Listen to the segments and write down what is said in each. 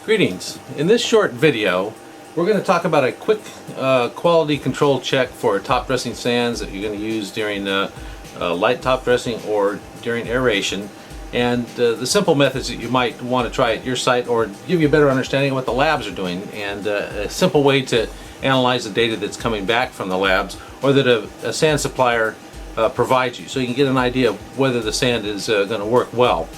Greetings. In this short video, we're going to talk about a quick quality control check for top dressing sands that you're going to use during light top dressing or during aeration, and the simple methods that you might want to try at your site or give you a better understanding of what the labs are doing, and a simple way to analyze the data that's coming back from the labs or that a sand supplier provides you, so you can get an idea of whether the sand is going to work well.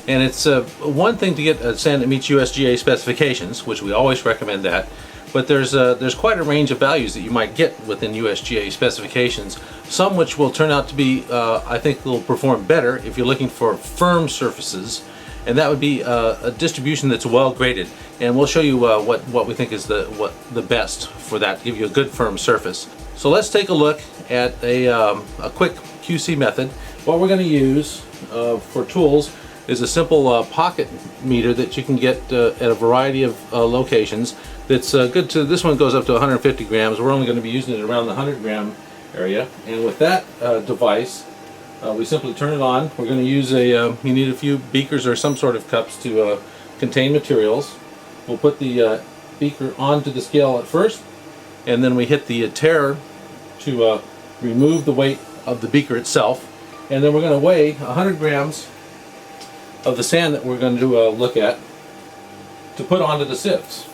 And it's one thing to get a sand that meets USGA specifications, which we always recommend that, but there's quite a range of values that you might get within USGA specifications, some which will turn out to be, I think will perform better if you're looking for firm surfaces, and that would be a distribution that's well graded. And we'll show you what we think is the best for that, to give you a good firm surface. So let's take a look at a quick QC method. What we're going to use for tools is a simple pocket meter that you can get at a variety of locations. That's good to, this one goes up to 150 grams. We're only going to be using it around the 100 gram area. And with that device, we simply turn it on. We're going to use you need a few beakers or some sort of cups to contain materials. We'll put the beaker onto the scale at first, and then we hit the tare to remove the weight of the beaker itself. And then we're going to weigh 100 grams of the sand that we're going to look at to put onto the sieves.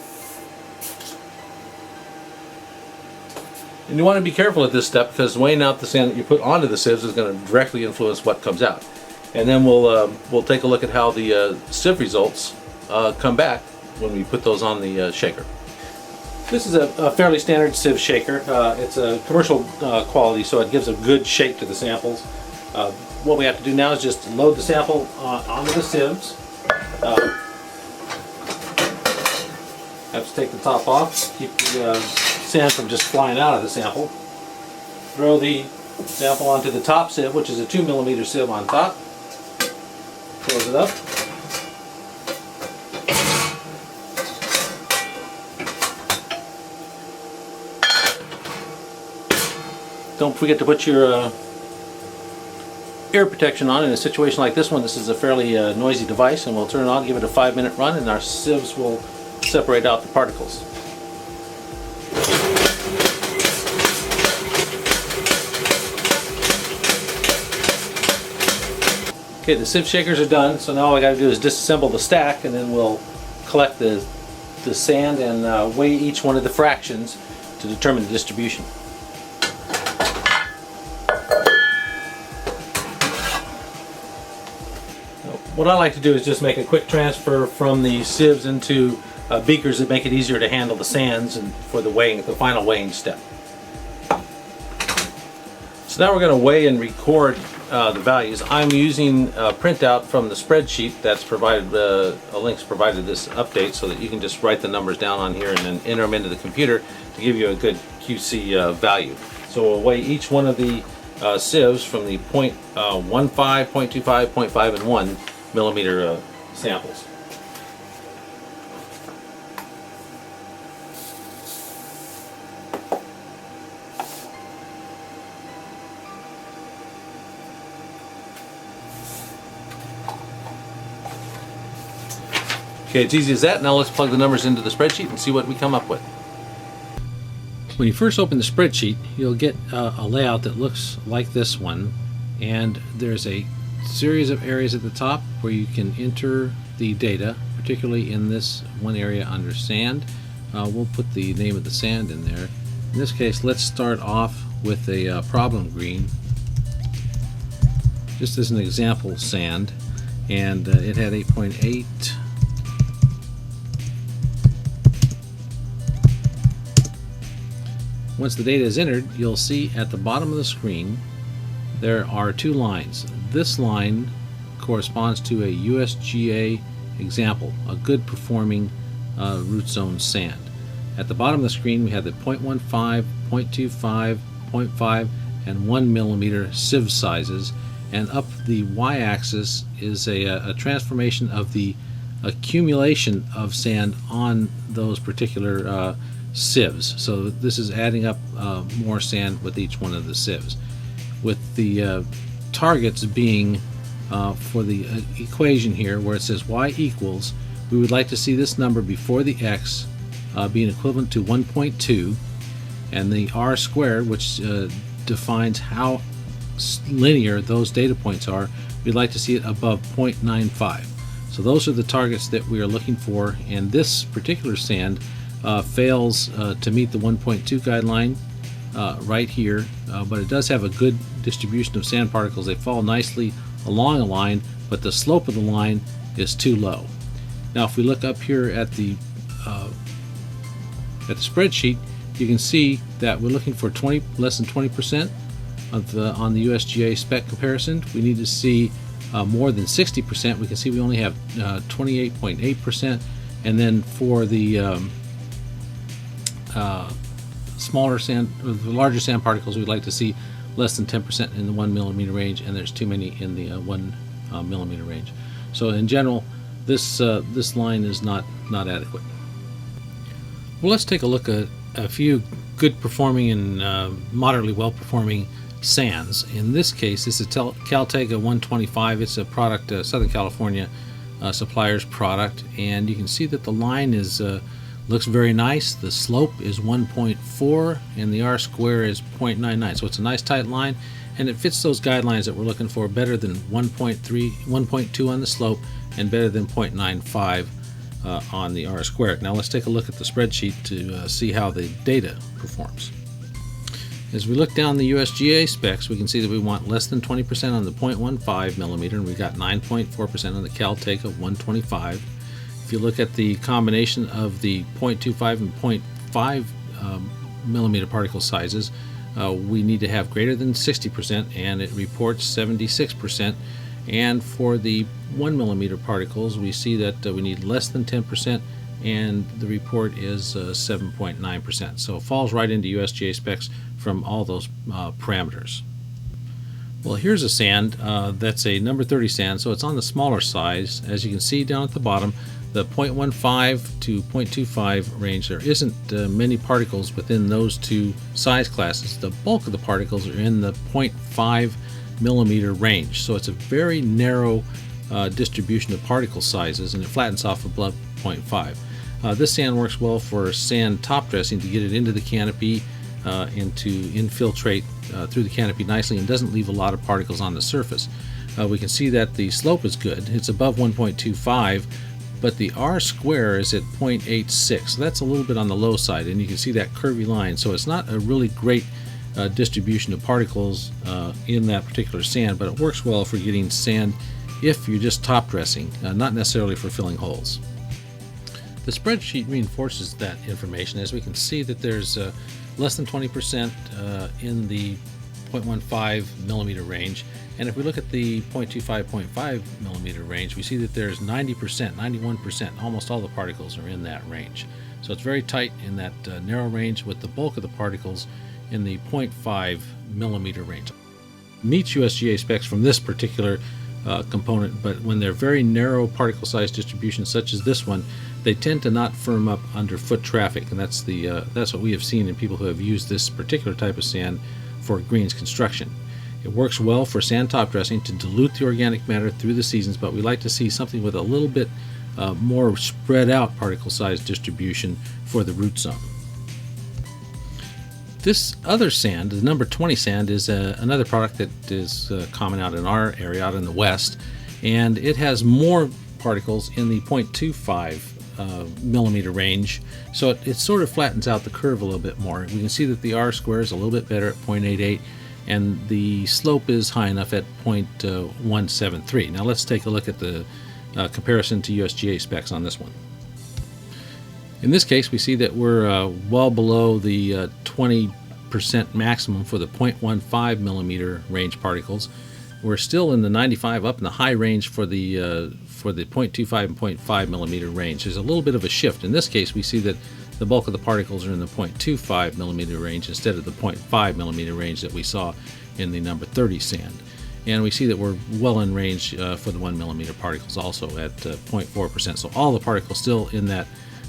And you want to be careful at this step, because weighing out the sand that you put onto the sieves is going to directly influence what comes out. And then we'll take a look at how the sieve results come back when we put those on the shaker. This is a fairly standard sieve shaker. It's a commercial quality, so it gives a good shape to the samples. What we have to do now is just load the sample onto the sieves. Have to take the top off, keep the sand from just flying out of the sample. Throw the sample onto the top sieve, which is a 2 millimeter sieve on top. Close it up. Don't forget to put your ear protection on. In a situation like this one, this is a fairly noisy device, and we'll turn it on, give it a 5-minute run, and our sieves will separate out the particles. Okay, the sieve shakers are done, so now all I got to do is disassemble the stack, and then we'll collect the sand and weigh each one of the fractions to determine the distribution. What I like to do is just make a quick transfer from the sieves into beakers that make it easier to handle the sands and for the weighing, the final weighing step. So now we're going to weigh and record the values. I'm using a printout from the spreadsheet that's provided, a link's provided this update, so that you can just write the numbers down on here and then enter them into the computer to give you a good QC value. So we'll weigh each one of the sieves from the 0.15, 0.25, 0.5, and 1 millimeter samples. Okay, it's easy as that. Now let's plug the numbers into the spreadsheet and see what we come up with. When you first open the spreadsheet, you'll get a layout that looks like this one, and there's a series of areas at the top where you can enter the data, particularly in this one area under sand. We'll put the name of the sand in there. In this case, let's start off with a problem green, just as an example sand, and it had 8.8. Once the data is entered, you'll see at the bottom of the screen there are two lines. This line corresponds to a USGA example, a good performing root zone sand. At the bottom of the screen we have the 0.15, 0.25, 0.5, and 1 millimeter sieve sizes, and up the y-axis is a transformation of the accumulation of sand on those particular sieves. So this is adding up more sand with each one of the sieves, with the targets being for the equation here where it says y equals we would like to see this number before the x being equivalent to 1.2, and the r squared, which defines how linear those data points are, we'd like to see it above 0.95. So those are the targets that we are looking for, and this particular sand fails to meet the 1.2 guideline right here, but it does have a good distribution of sand particles. They fall nicely along a line, but the slope of the line is too low. Now if we look up here at the spreadsheet, you can see that we're looking for less than 20% on the USGA spec comparison. We need to see more than 60%. We can see we only have 28.8%, and then for the smaller sand, the larger sand particles, we'd like to see less than 10% in the 1 millimeter range, and there's too many in the 1 millimeter range. So in general, this line is not adequate. Well, let's take a look at a few good performing and moderately well performing sands. In this case, this is Caltega 125. It's a product, Southern California supplier's product, and you can see that the line is looks very nice. The slope is 1.4 and the r square is 0.99, so it's a nice tight line, and it fits those guidelines that we're looking for, better than 1.2 on the slope and better than 0.95 on the r squared. Now let's take a look at the spreadsheet to see how the data performs. As we look down the USGA specs, we can see that we want less than 20% on the 0.15 millimeter, and we got 9.4% on the Caltega 125. If you look at the combination of the 0.25 and 0.5 millimeter particle sizes, we need to have greater than 60%, and it reports 76%. And for the 1 millimeter particles, we see that we need less than 10%, and the report is 7.9%. So it falls right into USGA specs from all those parameters. Well, here's a sand that's a number 30 sand, so it's on the smaller size. As you can see down at the bottom, the 0.15 to 0.25 range, there isn't many particles within those two size classes. The bulk of the particles are in the 0.5 millimeter range, so it's a very narrow distribution of particle sizes, and it flattens off above 0.5. This sand works well for sand top dressing to get it into the canopy and to infiltrate through the canopy nicely, and doesn't leave a lot of particles on the surface. We can see that the slope is good. It's above 1.25, but the r square is at 0.86, so that's a little bit on the low side, and you can see that curvy line. So it's not a really great distribution of particles in that particular sand, but it works well for getting sand if you're just top dressing, not necessarily for filling holes. The spreadsheet reinforces that information, as we can see that there's less than 20% in the 0.15 millimeter range, and if we look at the 0.25, 0.5 millimeter range, we see that there's 90%, 91%, almost all the particles are in that range. So it's very tight in that narrow range, with the bulk of the particles in the 0.5 millimeter range. Meets USGA specs from this particular component, but when they're very narrow particle size distributions such as this one, they tend to not firm up under foot traffic, and that's what we have seen in people who have used this particular type of sand for greens construction. It works well for sand top dressing to dilute the organic matter through the seasons, but we like to see something with a little bit more spread out particle size distribution for the root zone. This other sand, the number 20 sand, is another product that is common out in our area, out in the west, and it has more particles in the 0.25 millimeter range, so it sort of flattens out the curve a little bit more. We can see that the r square is a little bit better at 0.88, and the slope is high enough at 0.173. Now let's take a look at the comparison to USGA specs on this one. In this case, we see that we're well below the 20% maximum for the 0.15 millimeter range particles. We're still in the 95, up in the high range for the 0.25 and 0.5 millimeter range. There's a little bit of a shift. In this case, we see that the bulk of the particles are in the 0.25 millimeter range instead of the 0.5 millimeter range that we saw in the number 30 sand. And we see that we're well in range for the 1 millimeter particles also at 0.4%. So all the particles still in that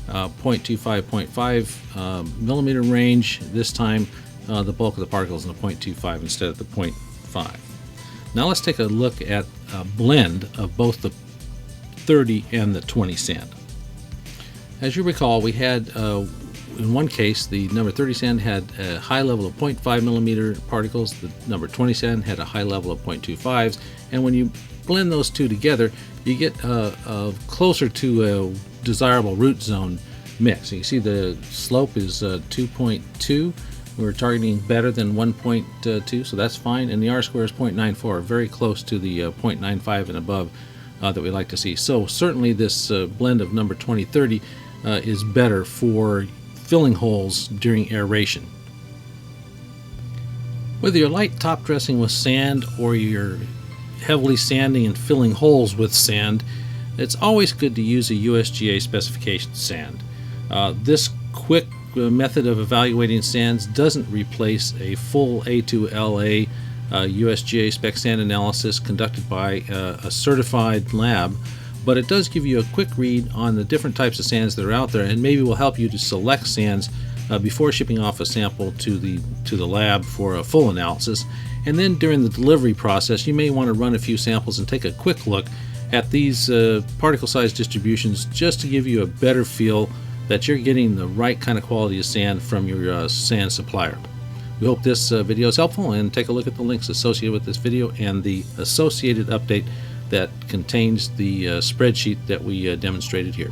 0.25, 0.5 millimeter range. This time the bulk of the particles in the 0.25 instead of the 0.5. Now let's take a look at a blend of both the 30 and the 20 sand. As you recall, we had in one case the number 30 sand had a high level of 0.5 millimeter particles, the number 20 sand had a high level of 0.25s, and when you blend those two together you get closer to a desirable root zone mix. You can see the slope is 2.2. We're targeting better than 1.2, so that's fine, and the R-square is 0.94, very close to the 0.95 and above that we like to see. So certainly this blend of number 2030 is better for filling holes during aeration. Whether you're light top dressing with sand or you're heavily sanding and filling holes with sand, it's always good to use a USGA specification sand. This quick method of evaluating sands doesn't replace a full A2LA USGA spec sand analysis conducted by a certified lab, but it does give you a quick read on the different types of sands that are out there, and maybe will help you to select sands before shipping off a sample to the lab for a full analysis. And then during the delivery process, you may want to run a few samples and take a quick look at these particle size distributions, just to give you a better feel that you're getting the right kind of quality of sand from your sand supplier. We hope this video is helpful, and take a look at the links associated with this video and the associated update that contains the spreadsheet that we demonstrated here.